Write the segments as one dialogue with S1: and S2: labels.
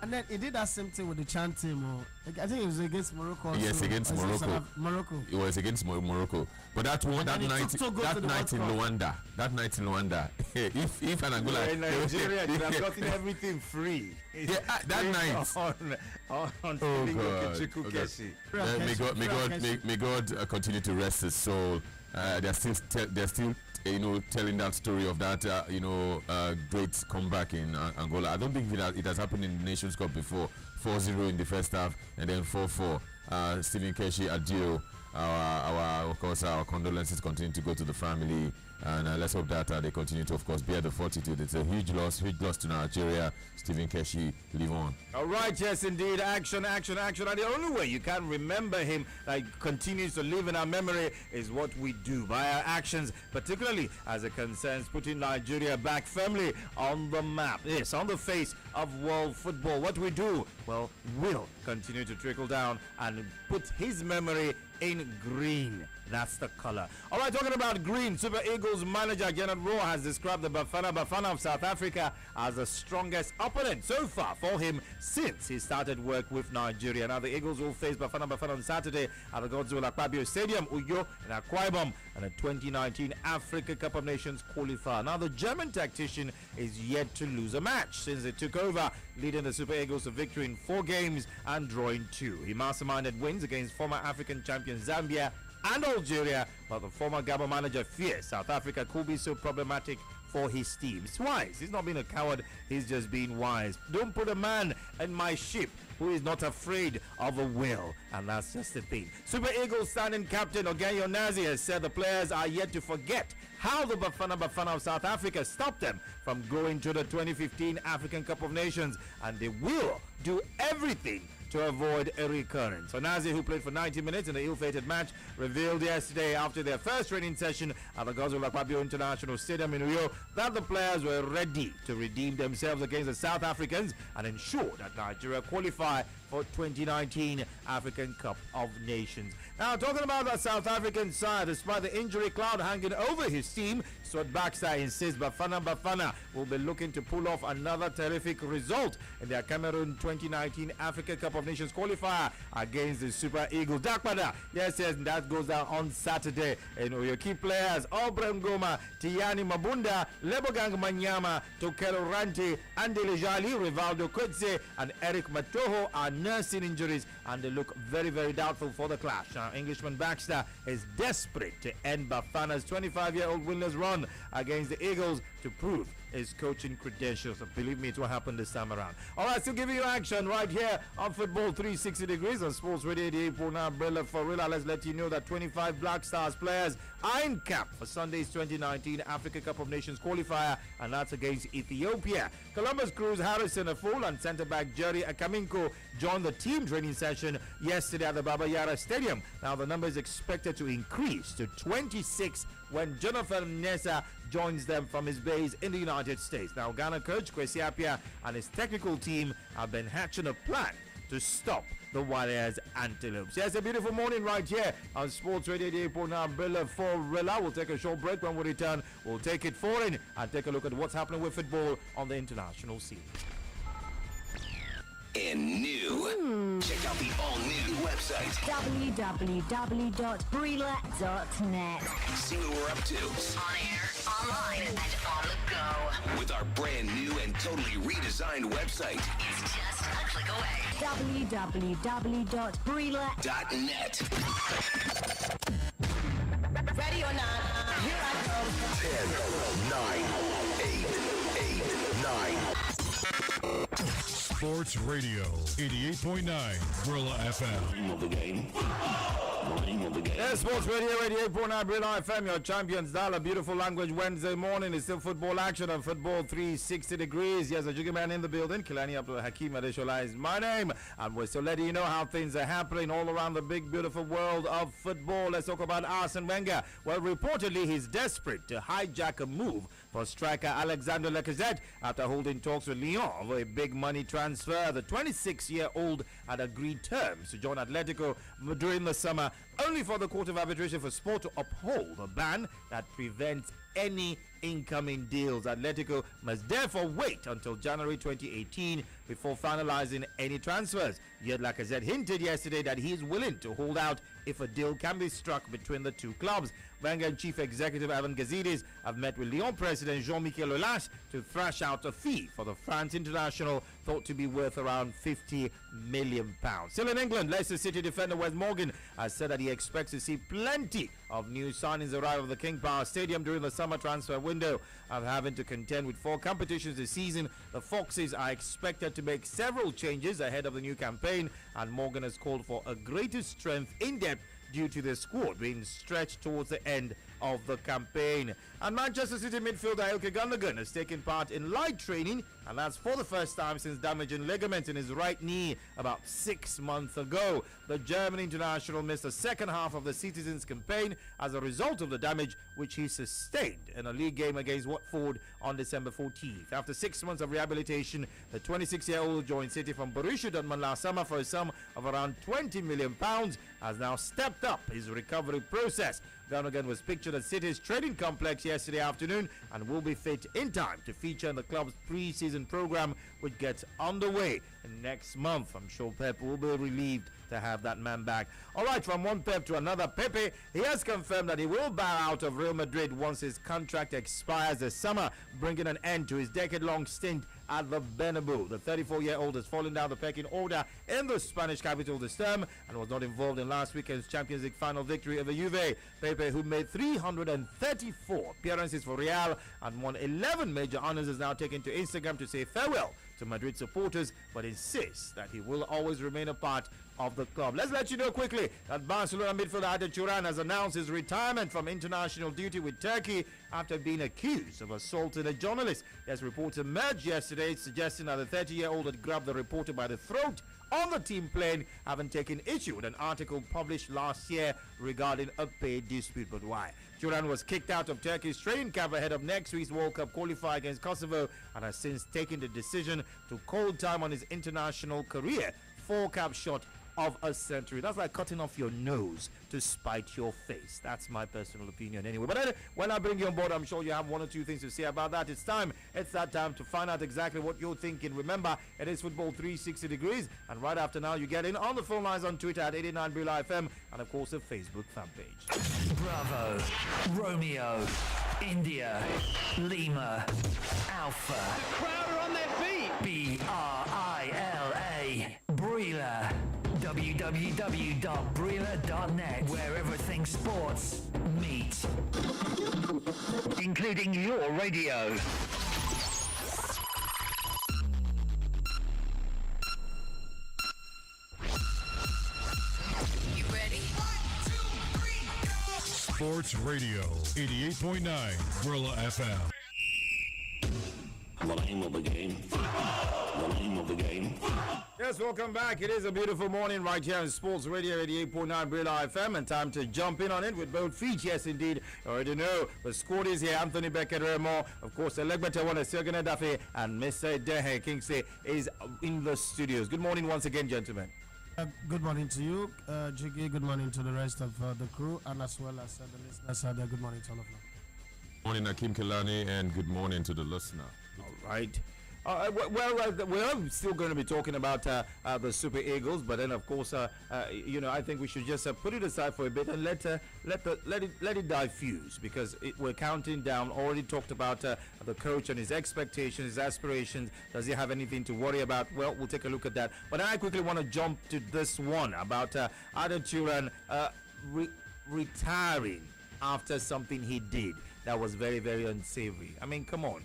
S1: And then he did that same thing with the Chan team. I think it was against Morocco.
S2: Yes, against Morocco. It was against Morocco. But that night in Luanda, if an Angola
S3: in Nigeria could have gotten everything free.
S2: That night. May God continue to rest his soul. They're still telling that story of that great comeback in Angola. I don't think it has happened in the Nations Cup before. 4-0 in the first half and then 4-4. Stephen Keshi, adieu. Our condolences continue to go to the family, and let's hope that they continue to, of course, bear the fortitude. It's a huge loss to Nigeria. Stephen Keshi, live on.
S3: All right, yes, indeed, action. And the only way you can remember him, continues to live in our memory, is what we do by our actions, particularly as it concerns putting Nigeria back firmly on the map. Yes, on the face of world football. What we do, well, will continue to trickle down and put his memory in green. That's the color. All right, talking about green, Super Eagles manager Gernot Rohr has described the Bafana of South Africa as the strongest opponent so far for him since he started work with Nigeria. Now the Eagles will face Bafana on Saturday at the Godswill Akpabio Stadium, Uyo and Akwa Ibom, and a 2019 Africa Cup of Nations qualifier. Now the German tactician is yet to lose a match since they took over, leading the Super Eagles to victory in 4 games and drawing 2. He masterminded wins against former African champion Zambia and Algeria, but the former Gabon manager fears South Africa could be so problematic for his team. It's wise. He's not being a coward, he's just being wise. Don't put a man in my ship who is not afraid of a whale, and that's just the thing. Super Eagles standing captain Ogenyo Nazi has said the players are yet to forget how the Bafana of South Africa stopped them from going to the 2015 African Cup of Nations, and they will do everything to avoid a recurrence. So Nazi, who played for 90 minutes in the ill-fated match, revealed yesterday after their first training session at the Godswill Akpabio International Stadium in Uyo that the players were ready to redeem themselves against the South Africans and ensure that Nigeria qualify for 2019 African Cup of Nations. Now, talking about the South African side, despite the injury cloud hanging over his team, Stuart Baxter insists Bafana will be looking to pull off another terrific result in their Cameroon 2019 Africa Cup of Nations qualifier against the Super Eagles. Dakpada, yes, that goes down on Saturday. And your key players, Obrem Goma, Tiani Mabunda, Lebogang Manyama, Tokelo Ranti, Andele Jali, Rivaldo Kutse, and Eric Matoho are nursing injuries, and they look very, very doubtful for the clash. Now, Englishman Baxter is desperate to end Bafana's 25-year-old winless run against the Eagles to prove his coaching credentials. So believe me, it will happen this time around. All right, still giving you action right here on Football 360 Degrees on Sports Radio 88.9 Umbrella for Real. Let's let you know that 25 Black Stars players are in camp for Sunday's 2019 Africa Cup of Nations qualifier, and that's against Ethiopia. Columbus Cruz Harrison Aful and centre-back Jerry Akaminko joined the team training session yesterday at the Baba Yara Stadium. Now the number is expected to increase to 26 when Jonathan Nessa joins them from his base in the United States. Now Ghana coach Kwesi Appiah and his technical team have been hatching a plan to stop the Warriors Antelopes. Yes, a beautiful morning right here on Sports Radio 88.9 Umbrella for Rilla. We'll take a short break. When we return, we'll take it foreign and take a look at what's happening with football on the international scene.
S4: And new. Check out the all-new website.
S5: www.brila.net.
S4: See what we're up to.
S5: On air, online, and on the go.
S4: With our brand new and totally redesigned website.
S5: It's just a click away. www.brila.net.
S6: Ready or not, here I go.
S4: 10, 9, 8, 9.
S7: Sports Radio 88.9 Gorilla FM.
S4: Of the game.
S3: Yes, Sports Radio 88.9 Gorilla FM, your champions dial. A beautiful language Wednesday morning. It's still football action on Football 360 Degrees. Yes, a jiggy man in the building. Kilani Abdul Hakim Adeshola is my name. And we're still letting you know how things are happening all around the big, beautiful world of football. Let's talk about Arsene Wenger. Well, reportedly, he's desperate to hijack a move for striker Alexander Lacazette after holding talks with Lyon over a big money transfer. The 26-year-old had agreed terms to join Atletico during the summer, only for the Court of Arbitration for Sport to uphold a ban that prevents any incoming deals. Atletico must therefore wait until January 2018 before finalizing any transfers. Yet Lacazette hinted yesterday that he is willing to hold out if a deal can be struck between the two clubs. Wenger and Chief Executive Ivan Gazidis have met with Lyon President Jean-Michel Aulas to thrash out a fee for the France international, thought to be worth around £50 million. Still in England, Leicester City defender Wes Morgan has said that he expects to see plenty of new signings arrive at the King Power Stadium during the summer transfer window. After having to contend with 4 competitions this season, the Foxes are expected to make several changes ahead of the new campaign, and Morgan has called for a greater strength in depth due to the squad being stretched towards the end of the campaign. And Manchester City midfielder Ilkay Gundogan has taken part in light training, and that's for the first time since damaging ligaments in his right knee about 6 months ago. The German international missed the second half of the Citizens campaign as a result of the damage which he sustained in a league game against Watford on December 14th. After 6 months of rehabilitation, the 26-year-old joined City from Borussia Dortmund last summer for a sum of around £20 million, has now stepped up his recovery process. Gundogan was pictured at City's training complex yesterday afternoon and will be fit in time to feature in the club's pre-season program, which gets underway next month. I'm sure Pep will be relieved to have that man back. All right, from one Pep to another, Pepe, he has confirmed that he will bow out of Real Madrid once his contract expires this summer, bringing an end to his decade-long stint at the Bernabeu. The 34-year-old has fallen down the pecking order in the Spanish capital this term and was not involved in last weekend's Champions League final victory over Juve. Pepe, who made 334 appearances for Real and won 11 major honors, is now taken to Instagram to say farewell to Madrid supporters, but insists that he will always remain a part of the club. Let's let you know quickly that Barcelona midfielder Arda Turan has announced his retirement from international duty with Turkey after being accused of assaulting a journalist. As reports emerged yesterday suggesting that the 30-year-old had grabbed the reporter by the throat on the team plane, having taken issue with an article published last year regarding a pay dispute. But why? Turan was kicked out of Turkey's training camp ahead of next week's World Cup qualifier against Kosovo and has since taken the decision to call time on his international career. 4-cap shot of a century. That's like cutting off your nose to spite your face. That's my personal opinion anyway. But when I bring you on board, I'm sure you have one or two things to say about that. It's that time to find out exactly what you're thinking. Remember, it is Football 360 Degrees, and right after now you get in on the phone lines on Twitter at 89BLFM and of course a Facebook fan page.
S8: Bravo, Romeo, India, Lima, Alpha.
S6: The crowd are on their feet.
S8: B-R-I-L-A, Breela. www.breela.net, where everything sports meets, including your radio.
S5: You ready? 1, 2, 3, go!
S7: Sports Radio 88.9 Gorilla FM.
S9: The name of the game. The name of the game.
S3: Yes, welcome back. It is a beautiful morning right here on Sports Radio 88.9 Brilla FM, and time to jump in on it with both feet. Yes, indeed. You already know the squad is here. Anthony Becker-Remo, of course, Elegbete Sergene Dafe, and Mr. Dehe Kingsley is in the studios. Good morning once again, gentlemen.
S1: Good morning to you, Jiggy. Good morning to the rest of the crew, and as well as the listeners out there. Good morning to all of you.
S2: Morning, Akim Kilani, and good morning to the listener.
S3: All right. We're still going to be talking about the Super Eagles, but then of course, I think we should just put it aside for a bit and let it diffuse, because we're counting down. Already talked about the coach and his expectations, his aspirations. Does he have anything to worry about? Well, we'll take a look at that. But I quickly want to jump to this one about Arda Turan retiring after something he did that was very, very unsavory. I mean, come on.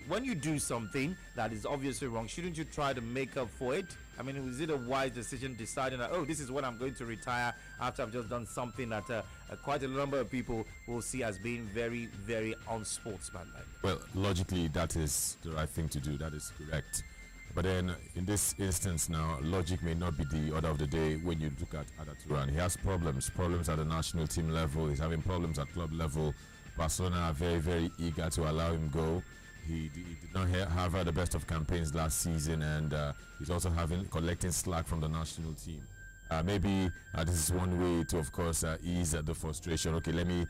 S3: When you do something that is obviously wrong, shouldn't you try to make up for it? I mean, was it a wise decision deciding that, oh, this is when I'm going to retire after I've just done something that quite a number of people will see as being very, very unsportsmanlike?
S2: Well, logically, that is the right thing to do. That is correct. But then, in this instance now, logic may not be the order of the day when you look at Arda Turan. He has problems at the national team level. He's having problems at club level. Barcelona are very, very eager to allow him go. He did not have the best of campaigns last season, and he's also collecting slack from the national team. maybe this is one way to, of course, ease the frustration. Okay, let me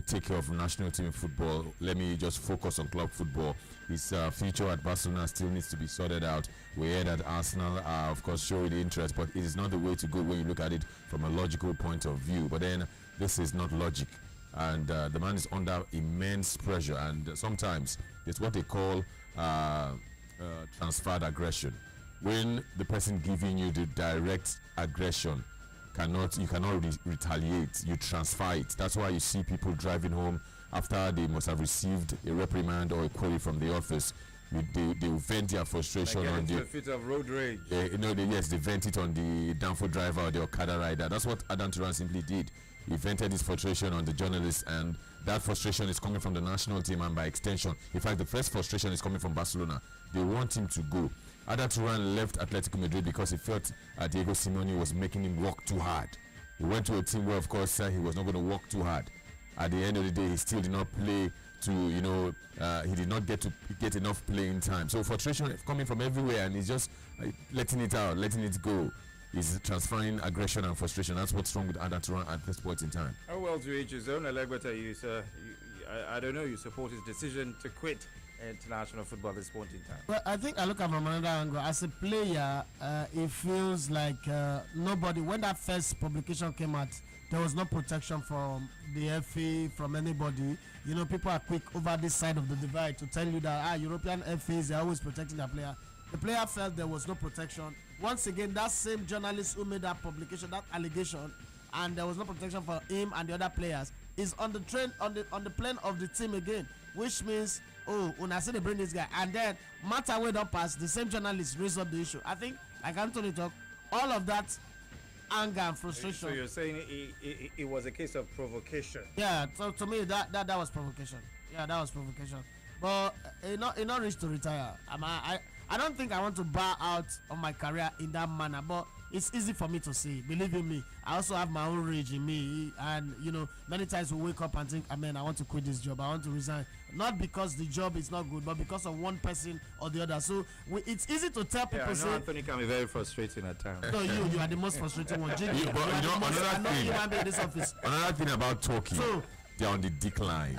S2: take care of national team football. Let me just focus on club football. His future at Barcelona still needs to be sorted out. We heard that Arsenal are, of course, showing interest, but it is not the way to go when you look at it from a logical point of view. But then this is not logic, and the man is under immense pressure, and sometimes it's what they call transferred aggression. When the person giving you the direct aggression you cannot retaliate, you transfer it. That's why you see people driving home after they must have received a reprimand or a query from the office. They will vent their frustration on the
S3: fit of road rage.
S2: they vent it on the downfall driver or the Okada rider. That's what Adam Turan simply did. He vented his frustration on the journalist, and that frustration is coming from the national team, and by extension, in fact, the first frustration is coming from Barcelona. They want him to go. Ada Turan left Atletico Madrid because he felt Diego Simeone was making him work too hard. He went to a team where, of course, he was not going to work too hard. At the end of the day, he still did not play to, he did not get enough playing time. So frustration coming from everywhere, and he's just letting it out, letting it go. He's transferring aggression and frustration. That's what's wrong with Ada Turan at this point in time.
S3: Oh, well, to each his own. Allegbata, I don't know, you support his decision to quit international football at this point in time.
S1: Well, I think I look at from another angle. As a player, it feels like nobody, when that first publication came out, there was no protection from the FA, from anybody. People are quick over this side of the divide to tell you that European FAs, they're always protecting their player. The player felt there was no protection. Once again, that same journalist who made that publication, that allegation, and there was no protection for him and the other players, is on the train, on the plane of the team again, which means, when I say they bring this guy, and then matter where don't pass, the same journalist raised up the issue. I think, like Anthony talk, all of that anger and frustration.
S3: So you're saying it was a case of provocation?
S1: Yeah, so to me that was provocation. Yeah, that was provocation. But it not reach to retire. I don't think I want to bow out of my career in that manner, but it's easy for me to see. Believe in me, I also have my own rage in me, and many times we wake up and think, I want to quit this job, I want to resign, not because the job is not good, but because of one person or the other. So it's easy to tell people.
S3: Yeah, Anthony can be very frustrating at times.
S1: No, you are the most frustrating one.
S2: Another thing about Turkey. So, they are on the decline.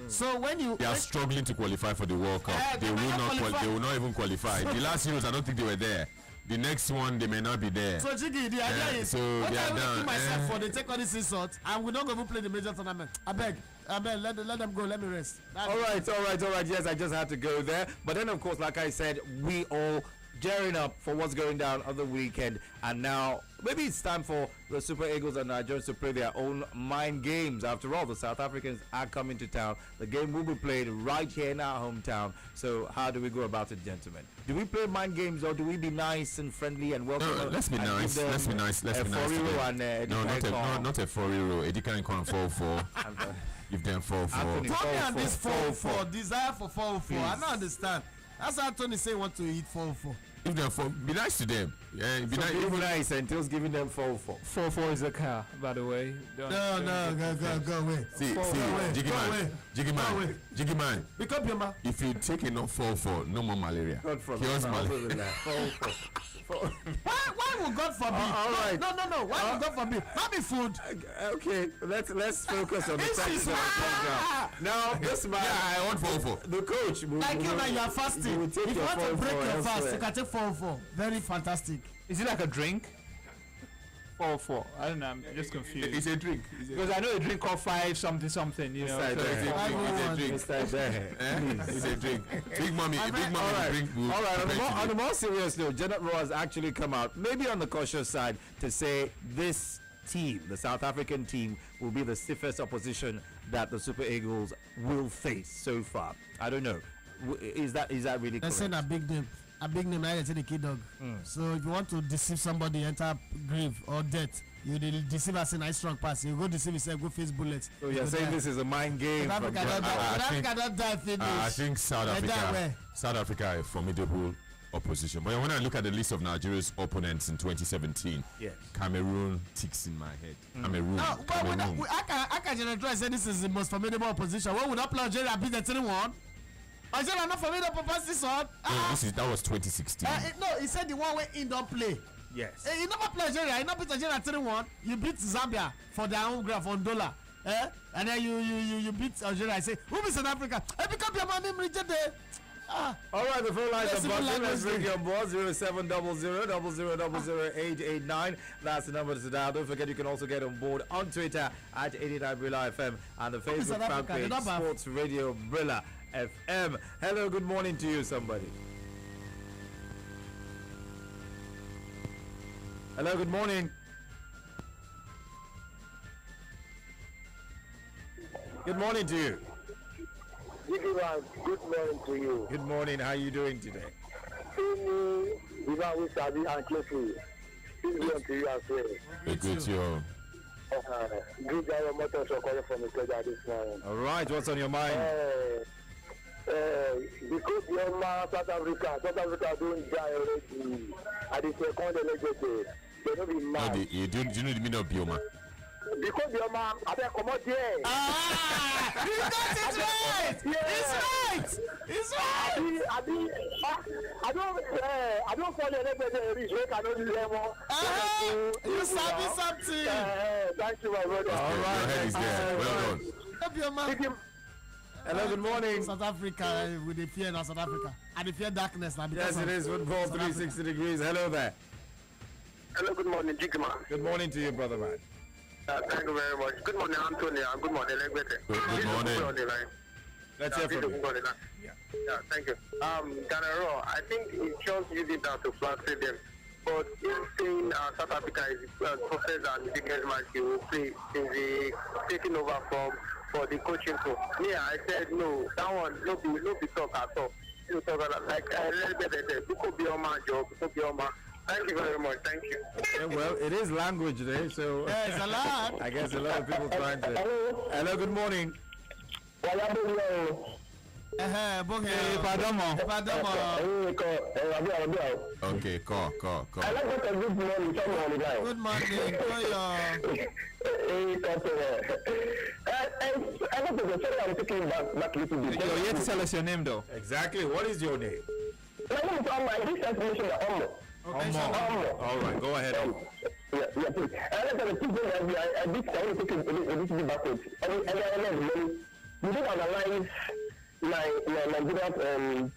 S1: So
S2: they are struggling to qualify for the World Cup, they will not even qualify. The last Euros, I don't think they were there. The next one, they may not be there.
S1: So Jiggy, the idea is, what I will do myself for, they take all this insult, and we don't go to play the major tournament. I beg, let them go, let me rest.
S3: All right. Yes, I just had to go there. But then, of course, like I said, we all gearing up for what's going down on the weekend, and now maybe it's time for the Super Eagles and Nigerians to play their own mind games. After all, the South Africans are coming to town. The game will be played right here in our hometown. So how do we go about it, gentlemen? Do we play mind games, or do we be nice and friendly and welcome?
S2: No, let's be nice. Let's be nice. Let's be nice. Not a 4-0. Eddie can call 4-4. Give them 4-4.
S1: Tony and this 4-4 desire for 4-4. I don't understand. That's how Tony say want to eat 4-4.
S2: Give them be nice to them. Yeah, be
S3: nice until giving them 4-4.
S10: 4-4 is a car, by the way.
S1: No, go away.
S2: See, Jiggy man.
S1: Pick up your man.
S2: If you take enough 4-4, no more malaria. Cures malaria.
S1: Why would God forbid?
S3: All right.
S1: No. Why would God forbid? Happy food.
S3: Okay, let's focus on the tactics of the program. Now, this man.
S2: Yeah, I want 4-4.
S3: The coach.
S1: Like you now, you are fasting. If you want to break your fast, you can take 4-4. Very fantastic.
S10: Is it like a drink? 4-4. I don't know. I'm just confused.
S2: It's a drink.
S10: Because I know a drink called 5 something. It's a
S2: drink. It's a drink. Big mommy. Drink.
S3: All right. On the more serious note, Janet Rowe has actually come out, maybe on the cautious side, to say this team, the South African team, will be the stiffest opposition that the Super Eagles will face so far. I don't know. Is that really correct?
S1: Let's say a big name. A big name, I say the kid dog. So if you want to deceive somebody, enter grave or death, you deceive us in a strong pass. You go deceive yourself, go face bullets.
S3: So you're saying this is a mind game?
S1: I think
S2: South Africa are a formidable opposition. But when I look at the list of Nigeria's opponents in 2017, Cameroon ticks in my head. Cameroon.
S1: I can generalize say this is the most formidable opposition. What would not Nigeria beat the 3-1? Nigeria not formidable past this one.
S2: That was 2016.
S1: No, he said the one where in don't play.
S3: Yes.
S1: You never play Algeria. You never beat Algeria 3-1. You beat Zambia for their own ground on dollar. And then you beat Algeria. I say, who beat South Africa? I pick up your money,
S3: All right, the phone lines are buzzing. Let's bring you on board 0700 That's the number to dial. Don't forget you can also get on board on Twitter at 89 Brilla FM and the Facebook fan page Sports Radio Brilla FM. Hello, good morning to you, somebody. Hello, good morning. Good morning to you.
S11: Good morning to you.
S3: Good morning. How are you doing today?
S11: And closely. Good morning to you as well.
S2: Good to you.
S11: Good day, motors are calling from the this morning.
S3: All right, what's on your mind?
S11: Because South Africa don't die already. At the second legislature, they don't be mad.
S2: You know the meaning of Bioma?
S11: Because Bioma, I better come out here.
S1: You got it right! It's right! I don't follow anybody rich. I don't do them all. You sabi something.
S11: Thank you, my brother.
S3: All right,
S2: Your head is there. Well done.
S3: Hello, good morning.
S1: South Africa, with the fear in South Africa. And the fear darkness now.
S3: Yes, it is football 360 degrees. Hello there.
S11: Hello, good morning, Jigma.
S3: Good morning to you, brother man.
S11: Thank you very much. Good morning, Anthony. Good morning, Legbete.
S2: Good morning.
S3: Let's hear from you.
S11: Yeah, thank you. Ganaro, I think it shows you did that to flatter them. But in saying South Africa is the toughest and biggest match you will play since the taking over for the coaching crew. Yeah, I said no, that one no be talk at all. You talk like a little bit better. You could be on my job, you could be on my. Thank you very much. Thank you.
S3: Yeah, well, it is language day, so
S1: yeah, it's a lot.
S3: I guess a lot of people trying to. Hello, good morning.
S1: Pardon.
S2: Okay, call.
S11: I like what a good morning, someone guy.
S1: Good morning.
S11: I want to say I'm taking back little bit.
S10: You're yet to tell us your name, though.
S3: Exactly. What is your name?
S11: My name is Omar. This information is Omar.
S3: All right, go ahead.
S11: Yeah, please. I like the people that I want to take a little bit backwards. You don't analyze Nigeria's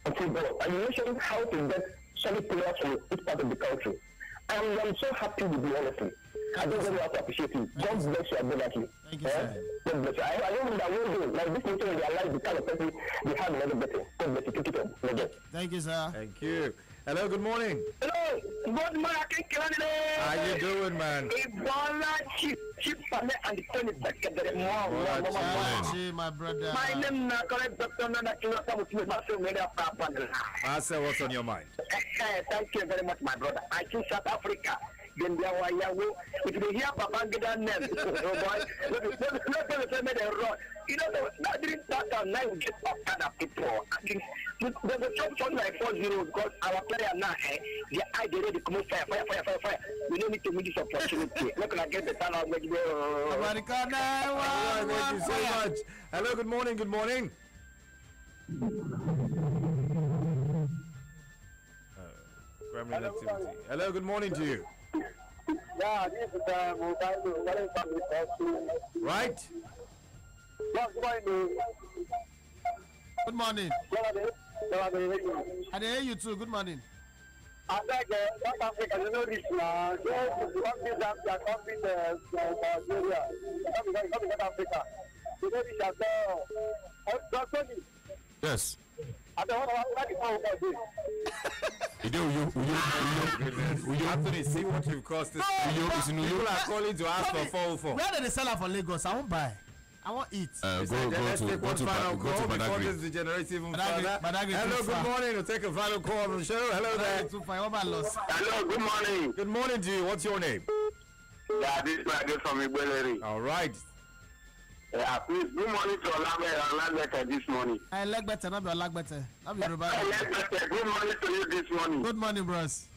S11: football. And you mentioned how to get solid players from each part of the country. And I'm so happy with you, honestly. I don't really have to appreciate you. God bless you abundantly.
S1: Thank you, sir.
S11: God bless you. I don't know that one day, like this nation realize the kind of person they have another better. God bless you. Keep it up. Again.
S1: Thank you, sir.
S3: Thank you. Hello, good morning.
S11: Hello, good morning.
S3: How you doing, man?
S11: Cheap and the phone is back at the
S1: My brother.
S11: My name is correct Dr. Nana
S3: Marcel, what's on your mind?
S11: Thank you very much, my brother. I choose South Africa. Then they are if you hear Babangida name, oh boy, let me run. You know, that didn't start at 9, we get up other people. There's a job like 4-0 because our player now, the idea ready to come fire. We don't need to miss this opportunity. Look like get the time out.
S3: Thank you so much. Hello, good morning. Gremlin activity. Hello, good morning to you.
S11: Yeah, this is
S3: Right?
S1: Good morning. I hear you too. Good morning.
S11: I beg South Africa, you know this now. Don't be Zambia, don't be Nigeria. Come to South Africa. You know this as well.
S2: Yes.
S11: I don't know what about this.
S3: Anthony, see what you've cost us. People are calling to ask for 404.
S1: Where did they sell it for Lagos? I won't buy. I won't eat.
S3: Let's take one final call before this degenerates even further. Hello, good morning. We'll take a final call on the show. Hello there.
S11: Hello, good morning.
S3: Good morning to you. What's your name?
S11: Yeah, this is Maggie from Igbeleri.
S3: All right.
S11: Yeah, please, good morning to Olagbete this morning.
S1: I like better, not be Olagbete. Not be Yoruba.
S11: Good morning to you this morning.
S1: Good morning, bros.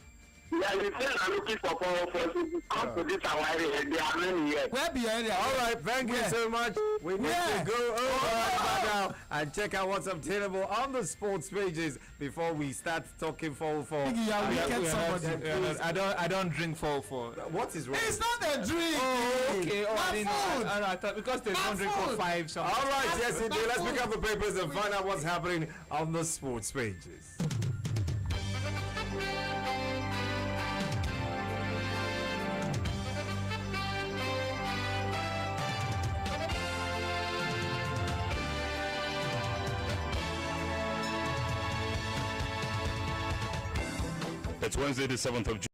S11: Yeah, you say I'm looking for to come to this our area. They are many here.
S1: Where be your area?
S3: All right, thank you so much. We need to go over right now and check out what's obtainable on the sports pages before we start talking for.
S10: I don't drink 4-4.
S3: What is wrong?
S1: It's not a drink.
S10: Oh, okay. Oh, I didn't
S1: food.
S10: know. I thought because they don't drink for 5. So.
S3: All right, yes, indeed. Let's pick up the papers and find out what's happening on the sports pages.
S7: It's Wednesday, the 7th of June.